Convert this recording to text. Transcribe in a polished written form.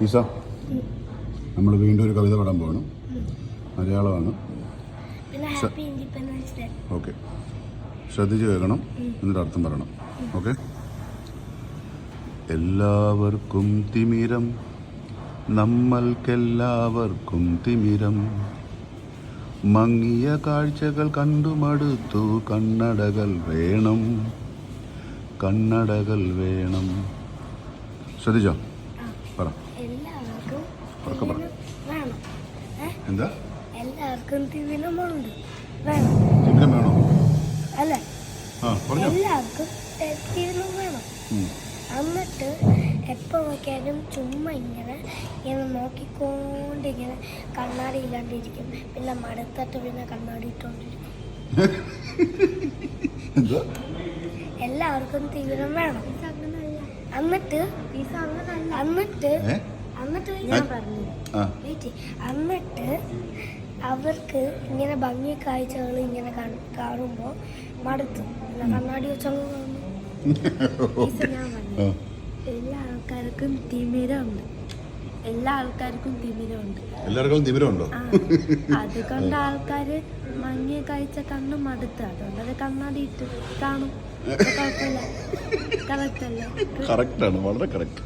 ഈസ, നമ്മൾ വീണ്ടും ഒരു കവിത പാടാൻ പോകണം. മലയാളമാണ്. ഓക്കെ, ശ്രദ്ധിച്ച് കേൾക്കണം, എന്നിട്ട് അർത്ഥം പറയണം. ഓക്കെ. എല്ലാവർക്കും തിമിരം, നമ്മൾക്കെല്ലാവർക്കും തിമിരം. മങ്ങിയ കാഴ്ചകൾ കണ്ടുമടുത്തു, കണ്ണടകൾ വേണം, കണ്ണടകൾ വേണം. ശ്രദ്ധിച്ചോ? പറ. എന്താ? എല്ലാവർക്കും തിമിരമുണ്ട്. തിമിരം വേണോ? അല്ല, പറഞ്ഞോ. എല്ലാവർക്കും തിമിരം വേണം. എന്നിട്ട് എപ്പോൾ നോക്കിയാലും ചുമ്മാ ഇങ്ങനെ നോക്കിക്കൊണ്ടിങ്ങനെ കണ്ണാടി ഇല്ലാണ്ടിരിക്കും. പിന്നെ മടുത്തിട്ട് പിന്നെ കണ്ണാടി ഇട്ടോണ്ടിരിക്കും. എല്ലാവർക്കും തിമിരം വേണം. എന്നിട്ട് ഞാൻ പറഞ്ഞു, എന്നിട്ട് അവർക്ക് ഇങ്ങനെ ഭംഗി കാഴ്ചകൾ ഇങ്ങനെ കാണുമ്പോൾ മടുത്തു. പിന്നെ കണ്ണാടി വെച്ചങ്ങ് കാണുന്നു. ഞാൻ പറഞ്ഞു, എല്ലാ ആൾക്കാർക്കും തിമിരമുണ്ട്. എല്ലാവർക്കും തിമിരമുണ്ടോ? അതുകൊണ്ട് ആൾക്കാര് മങ്ങിയ കാഴ്ച കണ്ണു മടുത്ത്, അതുകൊണ്ട് കണ്ണാടി ഇട്ട് കാണും. കുഴപ്പമില്ല. കറക്റ്റ് അല്ലേ? കറക്റ്റാണ്, വളരെ കറക്റ്റ്.